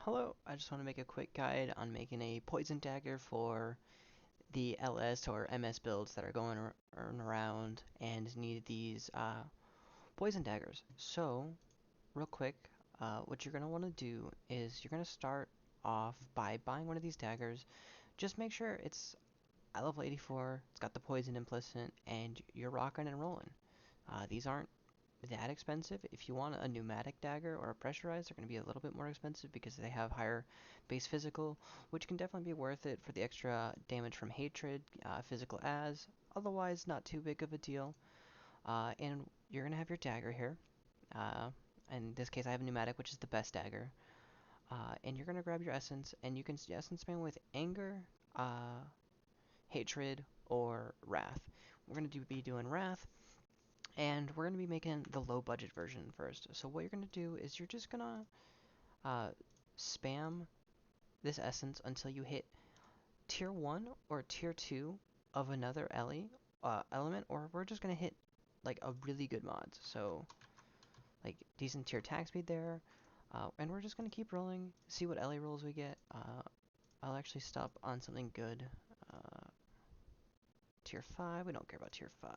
Hello, I just want to make a quick guide on making a Poison Dagger for the LS or MS builds that are going around and need these Poison Daggers. So, real quick, what you're going to want to do is you're going to start off by buying one of these daggers. Just make sure it's at level 84, it's got the poison implicit, and you're rocking and rolling. These aren't that expensive. If you want a pneumatic dagger or a pressurized, they're going to be a little bit more expensive because they have higher base physical, which can definitely be worth it for the extra damage from hatred, physical as. Otherwise, not too big of a deal. And you're going to have your dagger here. Uh, in this case, I have a pneumatic, which is the best dagger. And you're going to grab your essence, and you can essence spam with anger, hatred, or wrath. We're going to be doing wrath. And we're going to be making the low budget version first. So what you're going to do is you're just going to spam this essence until you hit tier 1 or tier 2 of another element, or we're just going to hit like a really good mod. So like decent tier attack speed there. And we're just going to keep rolling, see what LA rolls we get. I'll actually stop on something good. Uh, tier 5, we don't care about tier 5.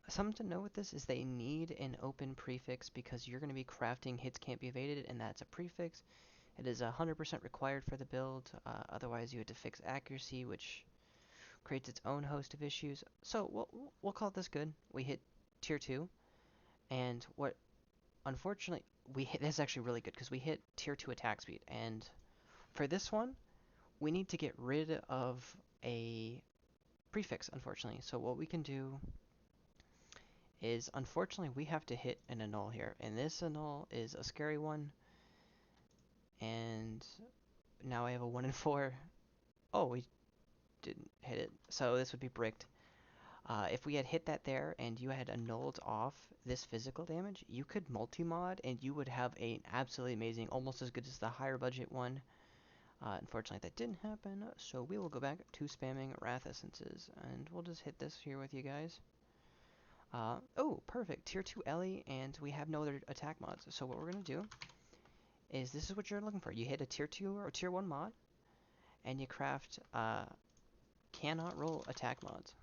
Something to note with this is they need an open prefix because you're going to be crafting hits can't be evaded, and that's a prefix. It is 100% required for the build, otherwise you had to fix accuracy, which creates its own host of issues. So we'll call this good. We hit tier 2, and what unfortunately we hit, this is actually really good because we hit tier 2 attack speed, and for this one, we need to get rid of a prefix, unfortunately. So what we can do is unfortunately we have to hit an annul here, and this annul is a scary one, and now I have a 1 in 4. Oh, we didn't hit it, so this would be bricked. If we had hit that there and you had annulled off this physical damage, you could multi-mod and you would have an absolutely amazing, almost as good as the higher budget one. Unfortunately that didn't happen, so we will go back to spamming Wrath Essences, and we'll just hit this here with you guys. Oh, perfect. Tier 2 Ellie, and we have no other attack mods. So what we're going to do is this is what you're looking for. You hit a tier 2 or tier 1 mod, and you craft cannot roll attack mods.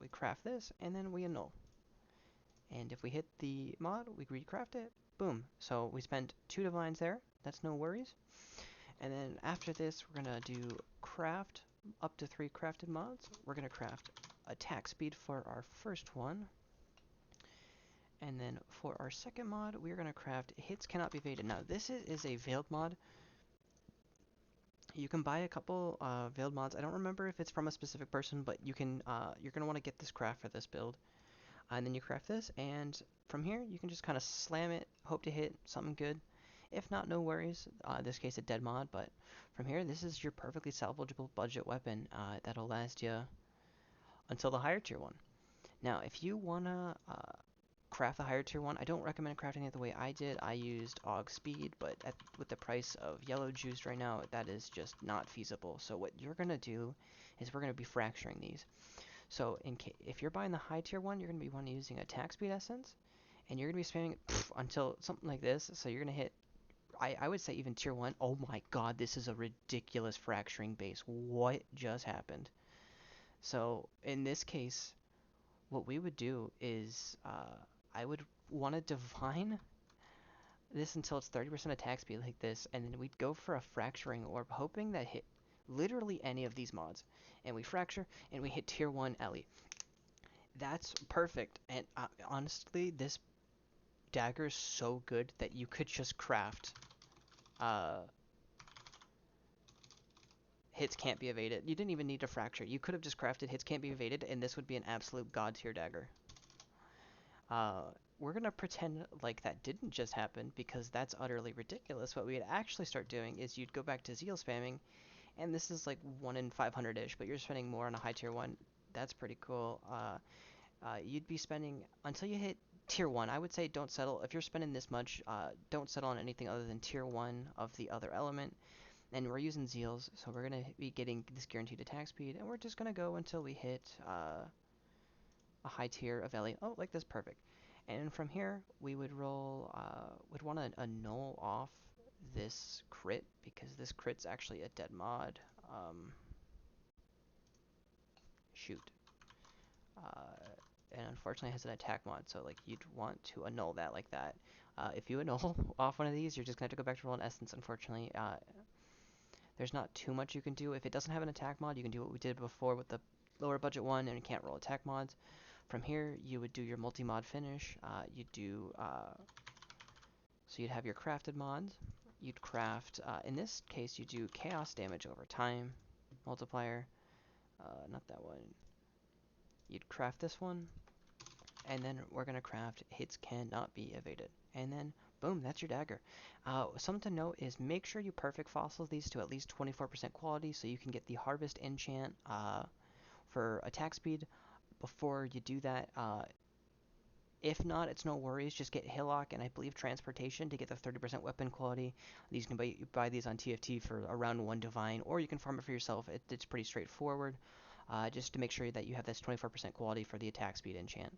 We craft this, and then we annul. And if we hit the mod, we recraft it. Boom. So we spent 2 divines there. That's no worries. And then after this, we're going to do craft up to 3 crafted mods. We're going to craft attack speed for our first one. And then for our second mod, we're going to craft hits cannot be evaded. Now this is a veiled mod. You can buy a couple veiled mods. I don't remember if it's from a specific person, but you can. You're going to want to get this craft for this build. And then you craft this, and from here you can just kind of slam it, hope to hit something good. If not, no worries. In this case, a dead mod, but from here, this is your perfectly salvageable budget weapon that'll last you until the higher tier one. Now, if you wanna craft the higher tier one, I don't recommend crafting it the way I did. I used AUG speed, but with the price of yellow juice right now, that is just not feasible. So what you're gonna do is we're gonna be fracturing these. So if you're buying the high tier one, you're gonna be wanting using attack speed essence, and you're gonna be spamming it until something like this. So you're gonna hit. I would say even tier 1. Oh my god, this is a ridiculous fracturing base. What just happened? So in this case, what we would do is I would want to divine this until it's 30% attack speed like this, and then we'd go for a fracturing orb, hoping that hit literally any of these mods. And we fracture, and we hit tier 1 Ellie. That's perfect, and honestly, this dagger is so good that you could just craft uh, hits can't be evaded. You didn't even need to fracture. You could have just crafted hits can't be evaded, and this would be an absolute god tier dagger. Uh, we're gonna pretend like that didn't just happen because that's utterly ridiculous. What we'd actually start doing is you'd go back to zeal spamming, and this is like 1 in 500-ish, but you're spending more on a high tier one. That's pretty cool. You'd be spending until you hit Tier 1, I would say don't settle. If you're spending this much, don't settle on anything other than Tier 1 of the other element. And we're using Zeals, so we're going to be getting this guaranteed attack speed, and we're just going to go until we hit a high tier of Ellie. Oh, like this, perfect. And from here, we would roll, we'd want to annul off this crit, because this crit's actually a dead mod. Shoot. And unfortunately it has an attack mod, so like you'd want to annul that like that. If you annul off one of these, you're just going to have to go back to roll an essence, unfortunately. There's not too much you can do. If it doesn't have an attack mod, you can do what we did before with the lower budget one, and you can't roll attack mods. From here, you would do your multi-mod finish. So you'd have your crafted mods. You'd craft, in this case, you do chaos damage over time multiplier. Not that one. You'd craft this one, and then we're going to craft hits cannot be evaded. And then, boom, that's your dagger. Something to note is make sure you perfect fossil these to at least 24% quality so you can get the harvest enchant for attack speed. Before you do that, if not, it's no worries. Just get Hillock and I believe Transportation to get the 30% weapon quality. These can buy these on TFT for around 1 divine, or you can farm it for yourself. It's pretty straightforward. Just to make sure that you have this 24% quality for the attack speed enchant.